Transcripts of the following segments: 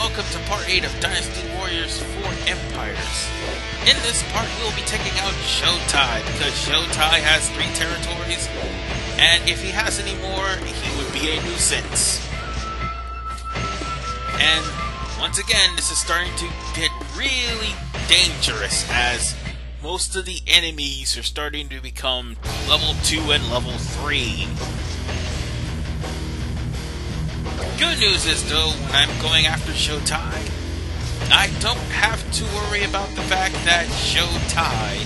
welcome to part 8 of Dynasty Warriors 4 Empires. In this part, we will be taking out Zhou Tai, because Zhou Tai has 3 territories, and if he has any more, he would be a nuisance. And once again, this is starting to get really dangerous, as most of the enemies are starting to become level 2 and level 3. Good news is, though, when I'm going after Zhou Tai, I don't have to worry about the fact that Zhou Tai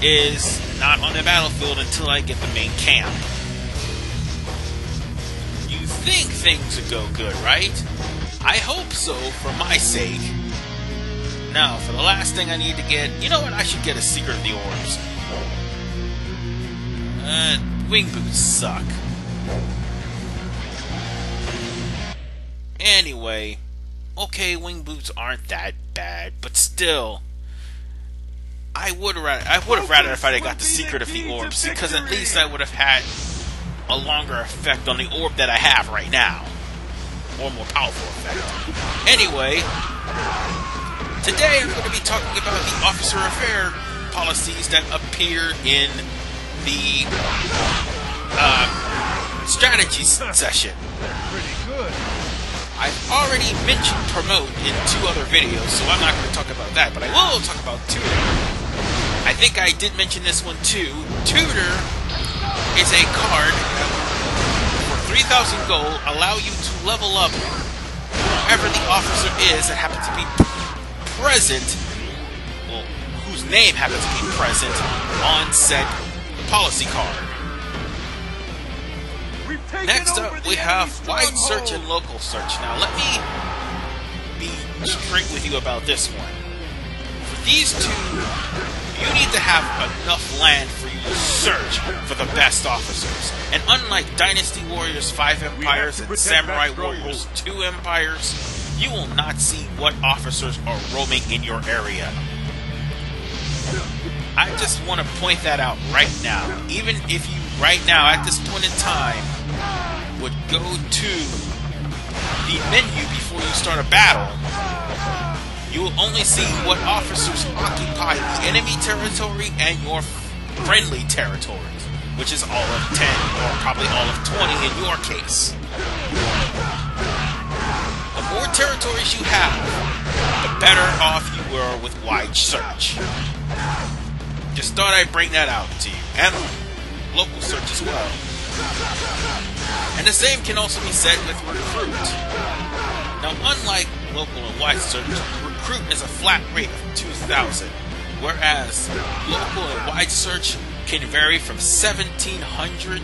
is not on the battlefield until I get the main camp. You think things would go good, right? I hope so, for my sake. Now, for the last thing I need to get... You know what? I should get a Secret of the Orbs. Wing boots suck. Anyway, okay, wing boots aren't that bad, but still, I would have rather if I had got the Secret of the Orbs, because at least I would have had a longer effect on the orb that I have right now, or more powerful effect. Anyway, today I'm going to be talking about the officer affair policies that appear in the strategy session. Pretty good. I've already mentioned promote in 2 other videos, so I'm not going to talk about that, but I will talk about tutor. I think I did mention this one too. Tutor is a card that for 3,000 gold allow you to level up whoever the officer is that happens to be present, well, whose name happens to be present on said policy card. Next up, we have wide search and local search. Now, let me be straight with you about this one. For these 2, you need to have enough land for you to search for the best officers. And unlike Dynasty Warriors 5 Empires and Samurai Warriors 2 Empires, you will not see what officers are roaming in your area. I just want to point that out right now. Even if you, right now, at this point in time, would go to the menu before you start a battle, you will only see what officers occupy the enemy territory and your friendly territories, which is all of 10, or probably all of 20 in your case. The more territories you have, the better off you are with wide search. Just thought I'd bring that out to you, and local search as well. And the same can also be said with recruit. Now, unlike local and wide search, recruit is a flat rate of 2,000, whereas local and wide search can vary from 1,700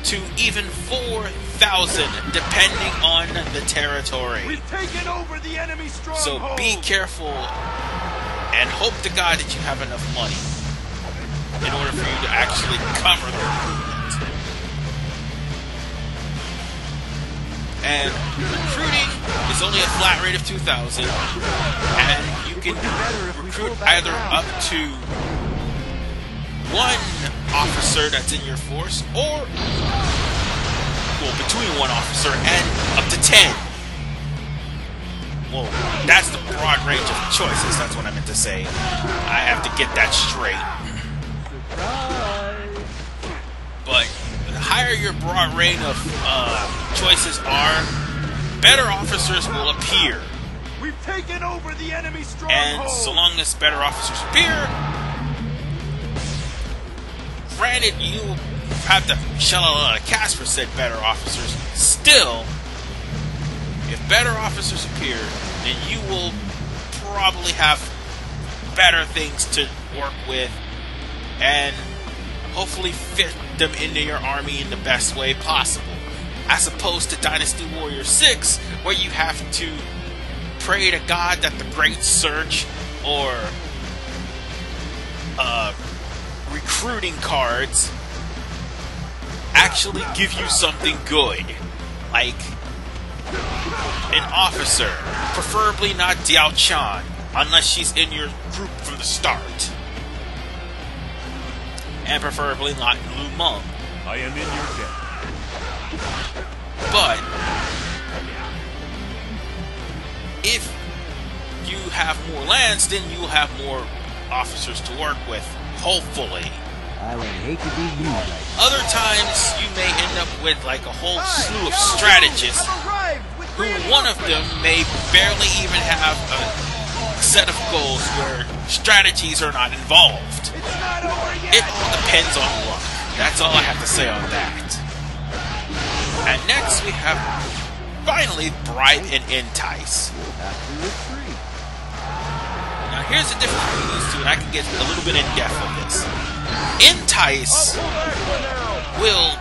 to even 4,000, depending on the territory. We've taken over the enemy stronghold. So be careful and hope to God that you have enough money in order for you to actually cover the recruitment. And recruiting is only a flat rate of 2,000, and you can recruit either up to 1 officer that's in your force, or, well, between 1 officer and up to 10. Well, that's the broad range of choices, that's what I meant to say. I have to get that straight. But the higher your broad range of choices are, better officers will appear. We've taken over the enemy stronghold. And so long as better officers appear, granted you have to shell a lot of cash for said better officers, still, if better officers appear, then you will probably have better things to work with and hopefully fit them into your army in the best way possible, as opposed to Dynasty Warrior 6, where you have to pray to God that the Great Search or recruiting cards actually give you something good, like an officer, preferably not Diao Chan, unless she's in your group from the start. And preferably not Lu Meng. I am in your debt. But if you have more lands, then you'll have more officers to work with, hopefully. I would hate to be you right now. Other times, you may end up with like a whole slew of strategists, who one of them may barely even have a set of goals where strategies are not involved. It all depends on luck. That's all I have to say on that. And next we have, finally, Bribe and Entice. Now here's the difference between these two, and I can get a little bit in depth of this. Entice will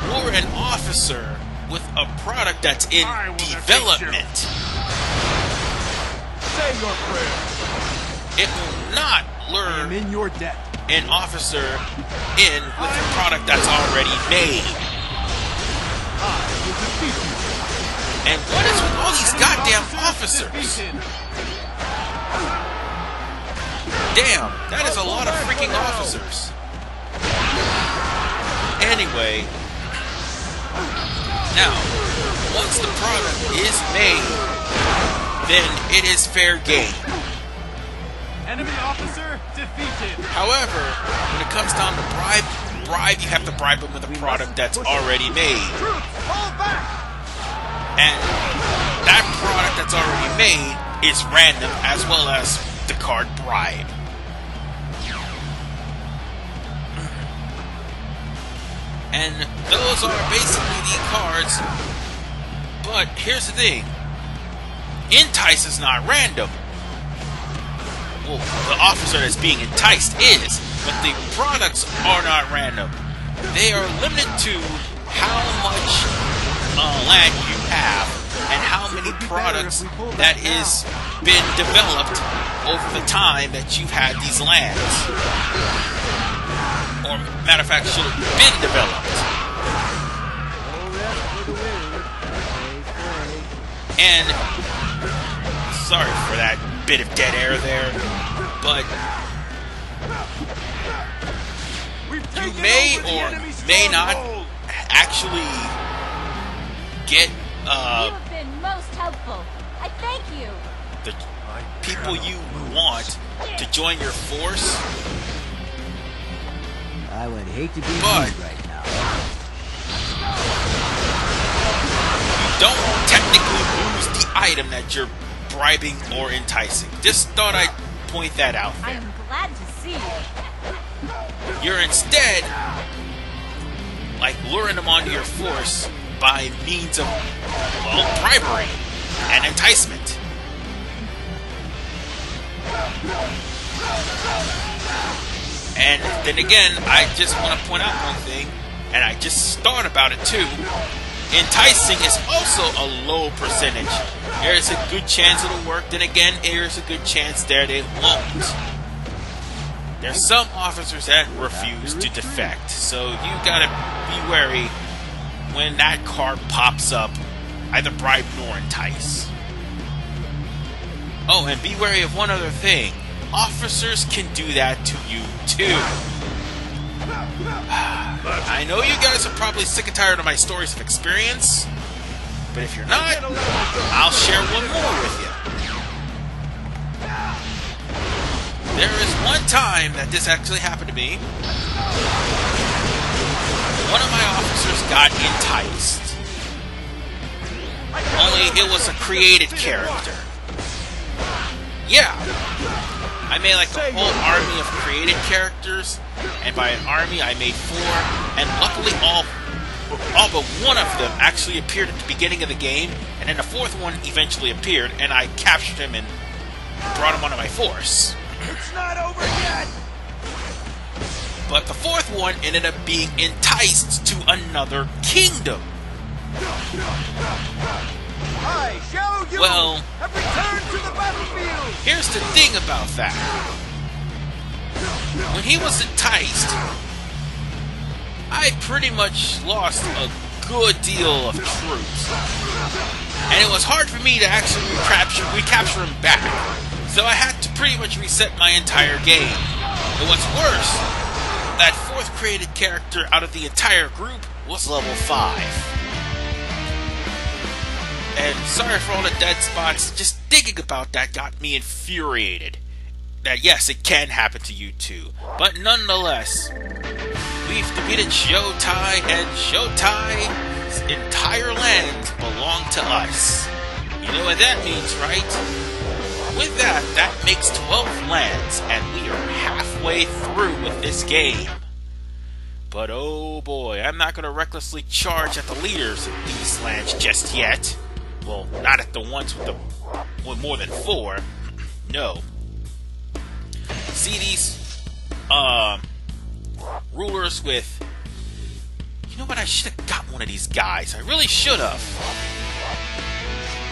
lure an officer with a product that's in development. Say your prayer. It will not lure I'm in your debt. an officer in with a product that's already made. I will defeat you. And what is with all these goddamn officers? Damn, that is a lot of freaking officers. Anyway, now, once the product is made, then it is fair game. Enemy officer defeated. However, when it comes down to bribe, you have to bribe them with a product that's already made. Troops, fall back. And that product that's already made is random, as well as the card bribe. And those are basically the cards. But here's the thing. Entice is not random. Well, the officer that's being enticed is, but the products are not random. They are limited to how much land you have and how many products that is been developed over the time that you've had these lands. Or, matter of fact, should have been developed. And sorry for that bit of dead air there, but you may or may not actually get You have been most helpful. I thank you. the people you want to join your force. I would hate to be you But right now. you don't technically lose the item that you're bribing or enticing. Just thought I'd point that out I there. am glad to see you. You're instead like luring them onto your force by means of, well, bribery and enticement. And then again, I just want to point out one thing, and I just thought about it too. Enticing is also a low percentage. There's a good chance it'll work, then again, there's a good chance that it won't. There's some officers that refuse to defect, so you gotta be wary when that card pops up, either bribe nor entice. Oh, and be wary of one other thing. Officers can do that to you too. I know you guys are probably sick and tired of my stories of experience, but if you're not, I'll share one more with you. There is one time that this actually happened to me. One of my officers got enticed. Only it was a created character. Yeah. I made like a whole army of created characters, and by an army I made 4, and luckily all but one of them actually appeared at the beginning of the game, and then the 4th one eventually appeared, and I captured him and brought him onto my force. It's not over yet. But the 4th one ended up being enticed to another kingdom. I show you. Well, have returned to the battlefield. here's the thing about that. When he was enticed, I pretty much lost a good deal of troops. And it was hard for me to actually recapture him back. So I had to pretty much reset my entire game. And what's worse, that 4th created character out of the entire group was level 5. And sorry for all the dead spots. Just thinking about that got me infuriated. That yes, it can happen to you too. But nonetheless, we've defeated Zhou Tai, and Zhou Tai's entire lands belong to us. You know what that means, right? With that, that makes 12 lands, and we are halfway through with this game. But oh boy, I'm not going to recklessly charge at the leaders of these lands just yet. Well, not at the ones with more than 4. No. See these rulers with... You know what, I should have got one of these guys. I really should have.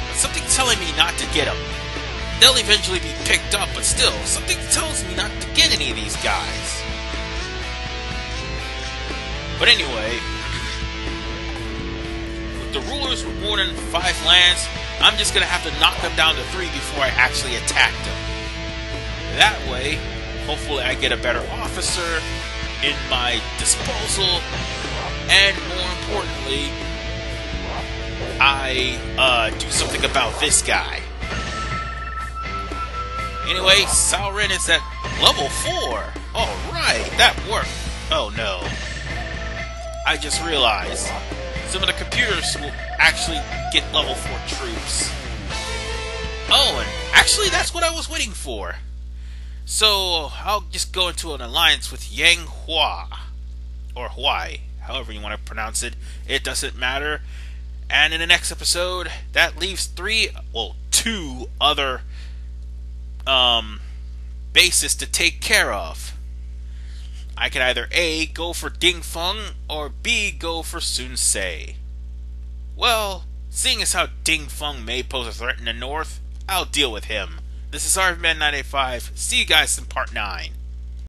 But something's telling me not to get them. They'll eventually be picked up, but still, something tells me not to get any of these guys. But anyway, with the rulers with more than 5 lands, I'm just going to have to knock them down to 3 before I actually attack them. That way, hopefully I get a better officer in my disposal, and more importantly, I do something about this guy. Anyway, Sauron is at level 4. Alright, that worked. Oh no. I just realized some of the computers will actually get level 4 troops. Oh, and actually that's what I was waiting for. So, I'll just go into an alliance with Yang Hua. Or Huai, however you want to pronounce it. It doesn't matter. And in the next episode, that leaves 2 other bases to take care of. I can either A, go for Ding Feng, or B, go for Sun Ce. Well, seeing as how Ding Feng may pose a threat in the north, I'll deal with him. This is RVman985. See you guys in part 9.